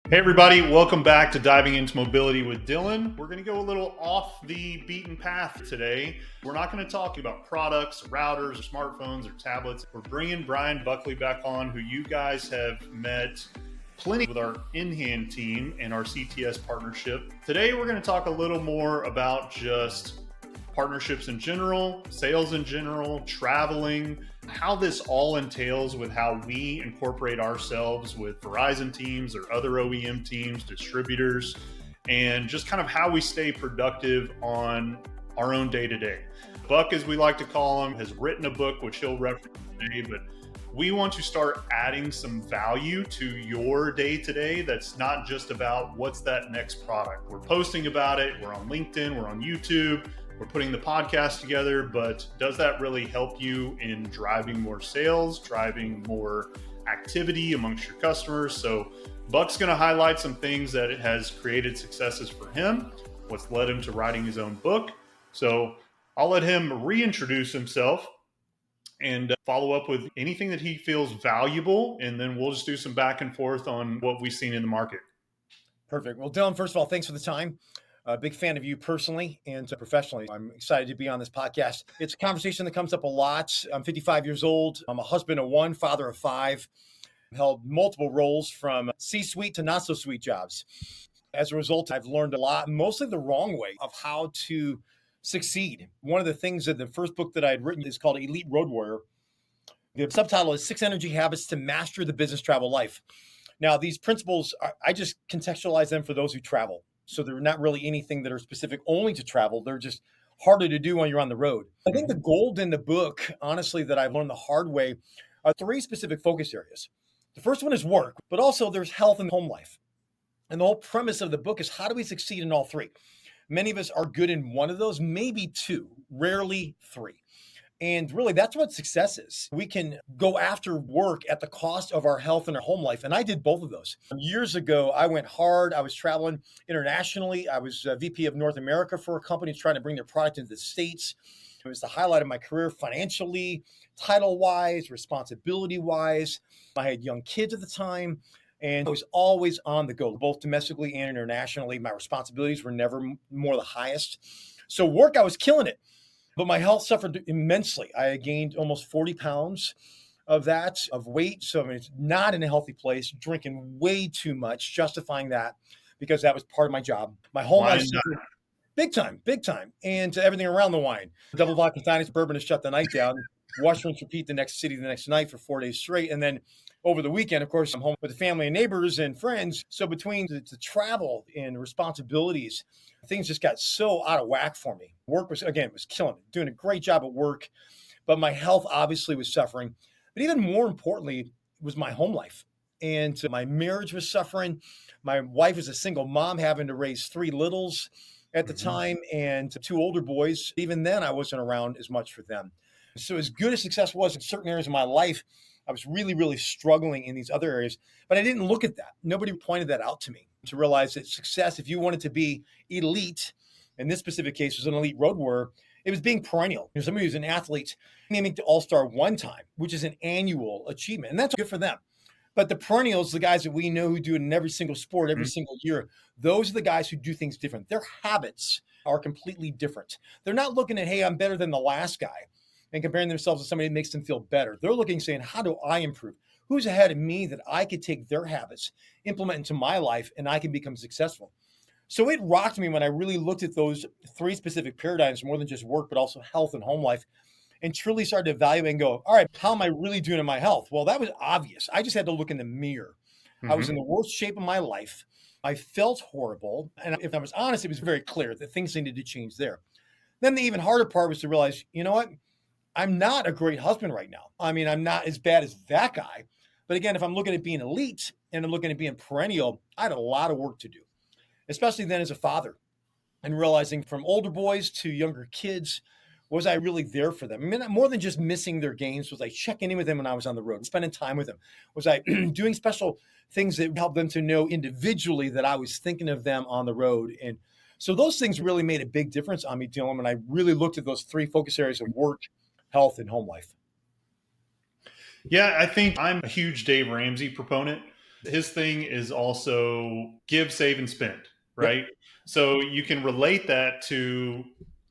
Hey everybody, welcome back to Diving into Mobility with Dillon. We're going to go a little off the beaten path today. We're not going to talk about products, routers, or smartphones, or tablets. We're bringing Bryan Buckley back on, who you guys have met plenty with our InHand team and our CTS partnership. Today we're going to talk a little more about just partnerships in general, sales in general, traveling, how this all entails with how we incorporate ourselves with Verizon teams or other OEM teams, distributors, and just kind of how we stay productive on our own day-to-day. Buck, as we like to call him, has written a book, which he'll reference today, but we want to start adding some value to your day-to-day that's not just about what's that next product. We're posting about it, we're on LinkedIn, we're on YouTube, we're putting the podcast together, but does that really help you in driving more sales, driving more activity amongst your customers? So Buck's going to highlight some things that it has created successes for him, what's led him to writing his own book. So I'll let him reintroduce himself and follow up with anything that he feels valuable. And then we'll just do some back and forth on what we've seen in the market. Perfect. Well, Dillon, first of all, thanks for the time. A big fan of you personally and professionally. I'm excited to be on this podcast. It's a conversation that comes up a lot. I'm 55 years old. I'm a husband of one, father of five. I've held multiple roles from C-suite to not so sweet jobs. As a result, I've learned a lot, mostly the wrong way of how to succeed. One of the things that the first book that I had written is called Elite Road Warrior. The subtitle is 6 Energy Habits to Master the Business Travel Life. Now, these principles, I just contextualize them for those who travel. So they're not really anything that are specific only to travel. They're just harder to do when you're on the road. I think the gold in the book, honestly, that I've learned the hard way are 3 specific focus areas. The first one is work, but also there's health and home life. And the whole premise of the book is how do we succeed in all 3? Many of us are good in one of those, maybe 2, rarely 3. And really, that's what success is. We can go after work at the cost of our health and our home life. And I did both of those. Years ago, I went hard. I was traveling internationally. I was VP of North America for a company trying to bring their product into the States. It was the highlight of my career financially, title-wise, responsibility-wise. I had young kids at the time, and I was always on the go, both domestically and internationally. My responsibilities were never more the highest. So work, I was killing it. But my health suffered immensely. I gained almost 40 pounds of weight. So I mean, it's not in a healthy place, drinking way too much, justifying that because that was part of my job. My home life suffered big time. And everything around the wine. Double vodka, Thinkspace, bourbon to shut the night down. Wash, rinse, repeat the next city the next night for 4 days straight. And then over the weekend, of course, I'm home with the family and neighbors and friends. So between the travel and responsibilities, things just got so out of whack for me. Work was killing it, doing a great job at work, but my health obviously was suffering. But even more importantly, was my home life. And my marriage was suffering. My wife was a single mom having to raise 3 littles at the time and 2 older boys. Even then, I wasn't around as much for them. So as good as success was in certain areas of my life, I was really, really struggling in these other areas, but I didn't look at that. Nobody pointed that out to me to realize that success, if you wanted to be elite, in this specific case, was an elite road warrior, it was being perennial. Somebody who's an athlete, aiming to All-Star one time, which is an annual achievement, and that's good for them. But the perennials, the guys that we know who do it in every single sport, every single year, those are the guys who do things different. Their habits are completely different. They're not looking at, hey, I'm better than the last guy, and comparing themselves to somebody that makes them feel better. They're looking, saying, how do I improve? Who's ahead of me that I could take their habits, implement into my life, and I can become successful? So it rocked me when I really looked at those 3 specific paradigms, more than just work, but also health and home life, and truly started to evaluate and go, all right, how am I really doing in my health? Well, that was obvious. I just had to look in the mirror. I was in the worst shape of my life. I felt horrible. And if I was honest, it was very clear that things needed to change there. Then the even harder part was to realize, you know what? I'm not a great husband right now. I mean, I'm not as bad as that guy. But again, if I'm looking at being elite and I'm looking at being perennial, I had a lot of work to do, especially then as a father, and realizing from older boys to younger kids, was I really there for them? I mean, more than just missing their games, was I checking in with them when I was on the road, spending time with them? Was I doing special things that helped them to know individually that I was thinking of them on the road? And so those things really made a big difference on me, Dillon, when I really looked at those 3 focus areas of work, health, and home life. Yeah, I think I'm a huge Dave Ramsey proponent. His thing is also give, save, and spend, Yep. right? So you can relate that to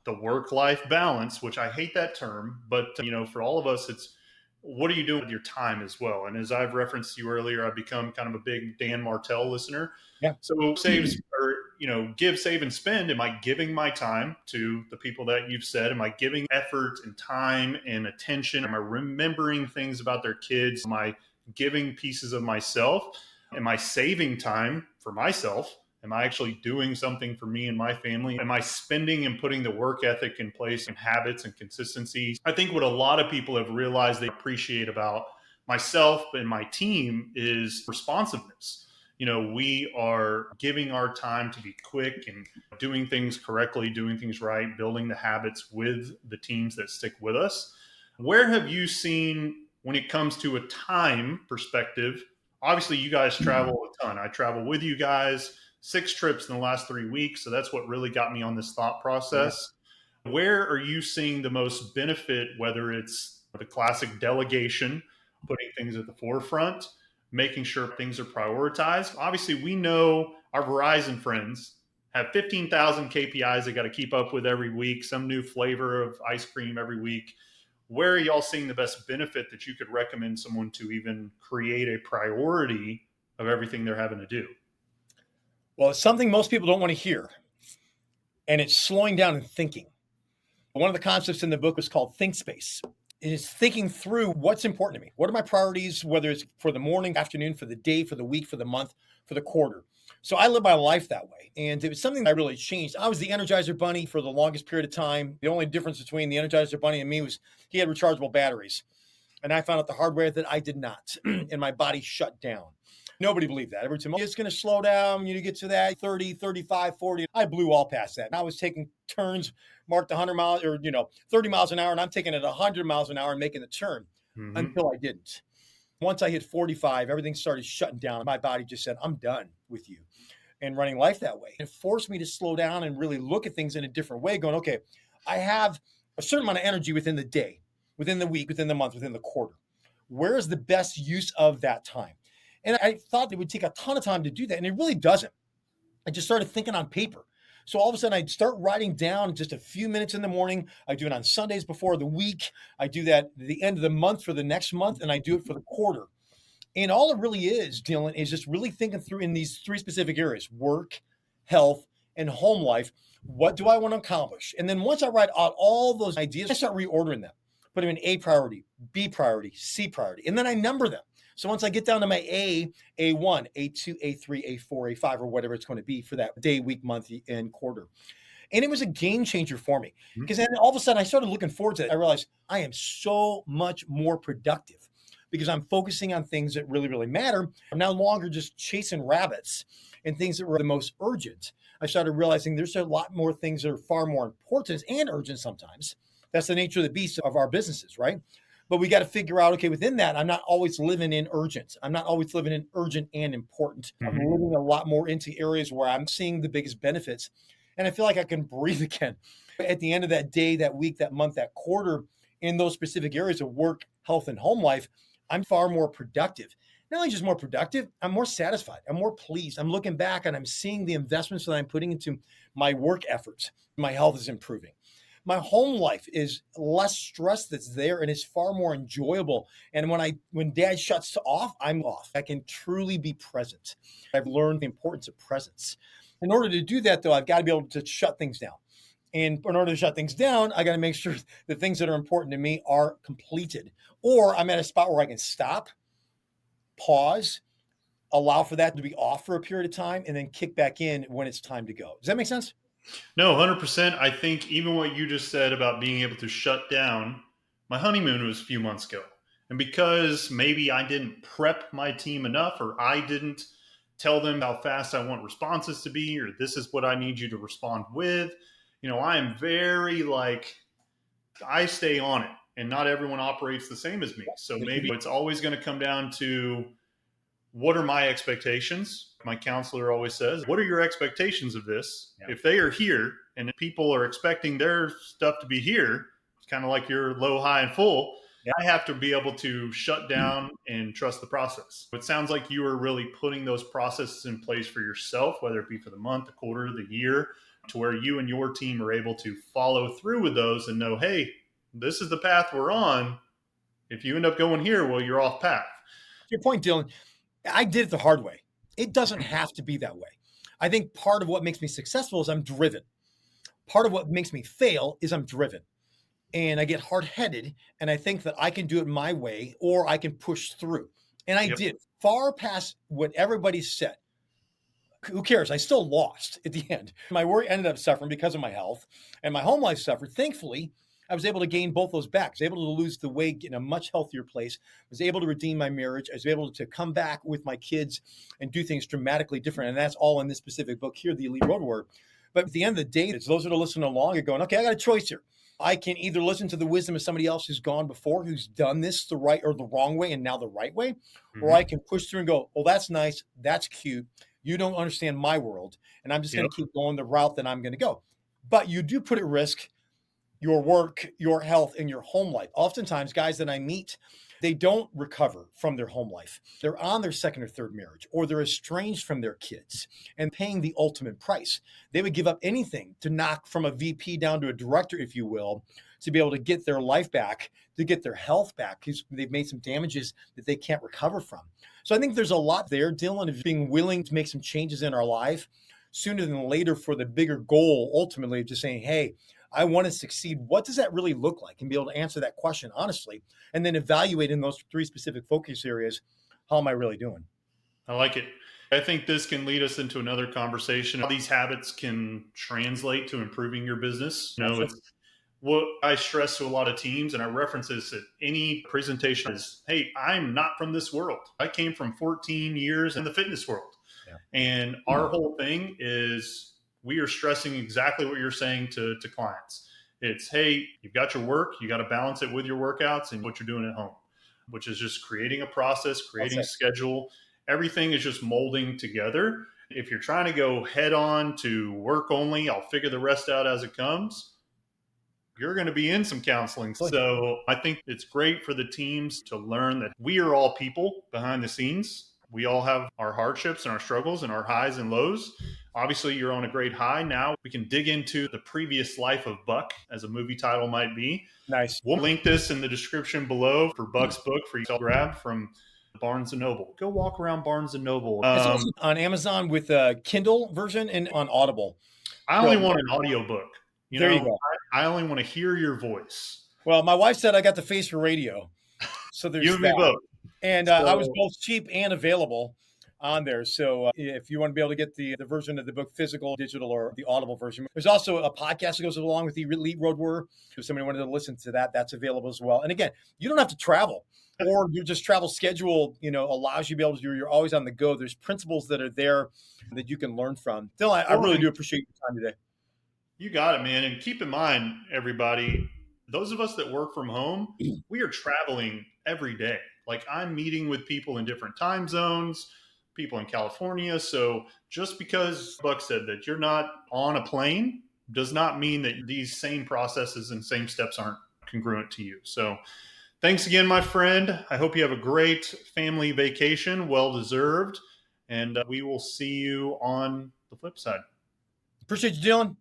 the work-life balance, which I hate that term, but for all of us, it's what are you doing with your time as well? And as I've referenced to you earlier, I've become kind of a big Dan Martell listener. Yeah. So saves or give, save, and spend. Am I giving my time to the people that you've said? Am I giving effort and time and attention? Am I remembering things about their kids? Am I giving pieces of myself? Am I saving time for myself? Am I actually doing something for me and my family? Am I spending and putting the work ethic in place and habits and consistency? I think what a lot of people have realized they appreciate about myself and my team is responsiveness. We are giving our time to be quick and doing things correctly, doing things right, building the habits with the teams that stick with us. Where have you seen, when it comes to a time perspective? Obviously, you guys travel a ton. I travel with you guys, 6 trips in the last 3 weeks. So that's what really got me on this thought Yeah. process. Where are you seeing the most benefit, whether it's the classic delegation, putting things at the forefront, making sure things are prioritized? Obviously, we know our Verizon friends have 15,000 KPIs they got to keep up with every week, some new flavor of ice cream every week. Where are y'all seeing the best benefit that you could recommend someone to even create a priority of everything they're having to do? Well, it's something most people don't want to hear, and it's slowing down and thinking. One of the concepts in the book was called Thinkspace. It is thinking through what's important to me. What are my priorities, whether it's for the morning, afternoon, for the day, for the week, for the month, for the quarter. So I live my life that way. And it was something that I really changed. I was the Energizer Bunny for the longest period of time. The only difference between the Energizer Bunny and me was he had rechargeable batteries. And I found out the hard way that I did not. And my body shut down. Nobody believed that. Every time it's going to slow down, you get to that 30, 35, 40. I blew all past that. And I was taking turns, marked 100 miles or, 30 miles an hour. And I'm taking it 100 miles an hour and making the turn Mm-hmm. until I didn't. Once I hit 45, everything started shutting down. My body just said, I'm done with you and running life that way. It forced me to slow down and really look at things in a different way, going, okay, I have a certain amount of energy within the day, within the week, within the month, within the quarter. Where is the best use of that time? And I thought it would take a ton of time to do that. And it really doesn't. I just started thinking on paper. So all of a sudden I'd start writing down just a few minutes in the morning. I do it on Sundays before the week. I do that at the end of the month for the next month, and I do it for the quarter. And all it really is, Dillon, is just really thinking through in these three specific areas: work, health, and home life. What do I want to accomplish? And then once I write out all those ideas, I start reordering them, put them in A priority, B priority, C priority, and then I number them. So once I get down to my A1, A2, A3, A4, A5, or whatever it's going to be for that day, week, month, and quarter. And it was a game changer for me because then all of a sudden I started looking forward to it. I realized I am so much more productive because I'm focusing on things that really, really matter. I'm no longer just chasing rabbits and things that were the most urgent. I started realizing there's a lot more things that are far more important and urgent sometimes. That's the nature of the beast of our businesses, right? But we got to figure out, okay, within that, I'm not always living in urgent. I'm not always living in urgent and important. I'm living a lot more into areas where I'm seeing the biggest benefits. And I feel like I can breathe again at the end of that day, that week, that month, that quarter, in those specific areas of work, health, and home life. I'm far more productive. Not only just more productive, I'm more satisfied. I'm more pleased. I'm looking back and I'm seeing the investments that I'm putting into my work efforts. My health is improving. My home life is less stress that's there and it's far more enjoyable. And when dad shuts off, I'm off. I can truly be present. I've learned the importance of presence. In order to do that, though, I've got to be able to shut things down. And in order to shut things down, I got to make sure the things that are important to me are completed. Or I'm at a spot where I can stop, pause, allow for that to be off for a period of time, and then kick back in when it's time to go. Does that make sense? No, 100%. I think even what you just said about being able to shut down, my honeymoon was a few months ago. And because maybe I didn't prep my team enough, or I didn't tell them how fast I want responses to be, or this is what I need you to respond with, I am very like, I stay on it. And not everyone operates the same as me. So maybe it's always going to come down to, what are my expectations? My counselor always says, what are your expectations of this? Yeah. If they are here and people are expecting their stuff to be here, it's kind of like you're low, high, and full. I have to be able to shut down and trust the process. It sounds like you are really putting those processes in place for yourself, whether it be for the month, the quarter, the year, to where you and your team are able to follow through with those and know, hey, this is the path we're on. If you end up going here, well, you're off path. Your point, Dillon, I did it the hard way. It doesn't have to be that way. I think part of what makes me successful is I'm driven. Part of what makes me fail is I'm driven. And I get hard-headed and I think that I can do it my way or I can push through. And I did far past what everybody said. Who cares? I still lost at the end. My work ended up suffering because of my health and my home life suffered. Thankfully, I was able to gain both those back. I was able to lose the weight in a much healthier place. I was able to redeem my marriage. I was able to come back with my kids and do things dramatically different. And that's all in this specific book here, The Elite Road Warrior. But at the end of the day, it's those that are listening along are going, okay, I got a choice here. I can either listen to the wisdom of somebody else who's gone before, who's done this the right or the wrong way and now the right way, or I can push through and go, well, that's nice. That's cute. You don't understand my world. And I'm just going to keep going the route that I'm going to go. But you do put at risk your work, your health, and your home life. Oftentimes, guys that I meet, they don't recover from their home life. They're on their second or third marriage, or they're estranged from their kids and paying the ultimate price. They would give up anything to knock from a VP down to a director, if you will, to be able to get their life back, to get their health back, because they've made some damages that they can't recover from. So I think there's a lot there, Dillon, of being willing to make some changes in our life sooner than later for the bigger goal, ultimately, of just saying, hey, I want to succeed. What does that really look like? And be able to answer that question honestly, and then evaluate in those 3 specific focus areas, how am I really doing? I like it. I think this can lead us into another conversation. How these habits can translate to improving your business. It's what I stress to a lot of teams, and I reference this at any presentation is, hey, I'm not from this world. I came from 14 years in the fitness world. Yeah. And our whole thing is we are stressing exactly what you're saying to clients. It's, hey, you've got your work, you got to balance it with your workouts and what you're doing at home, which is just creating a process, creating a schedule. Everything is just molding together. If you're trying to go head on to work only, I'll figure the rest out as it comes, you're going to be in some counseling. So I think it's great for the teams to learn that we are all people behind the scenes. We all have our hardships and our struggles and our highs and lows. Obviously, you're on a great high. Now we can dig into the previous life of Buck, as a movie title might be. Nice. We'll link this in the description below for Buck's book for you to grab from Barnes & Noble. Go walk around Barnes & Noble. It's also on Amazon with a Kindle version and on Audible. I only want an audiobook. You go. I only want to hear your voice. Well, my wife said I got the face for radio. So there's you and me both. And I was both cheap and available on there. So if you want to be able to get the version of the book, physical, digital, or the Audible version, there's also a podcast that goes along with the Elite Road Warrior. If somebody wanted to listen to that, that's available as well. And again, you don't have to travel, or your just travel schedule, allows you to be able to do, you're always on the go. There's principles that are there that you can learn from. Dillon, I really do appreciate your time today. You got it, man. And keep in mind, everybody, those of us that work from home, we are traveling every day. Like, I'm meeting with people in different time zones, people in California. So just because Buck said that you're not on a plane does not mean that these same processes and same steps aren't congruent to you. So thanks again, my friend. I hope you have a great family vacation, well-deserved. And we will see you on the flip side. Appreciate you, Dillon.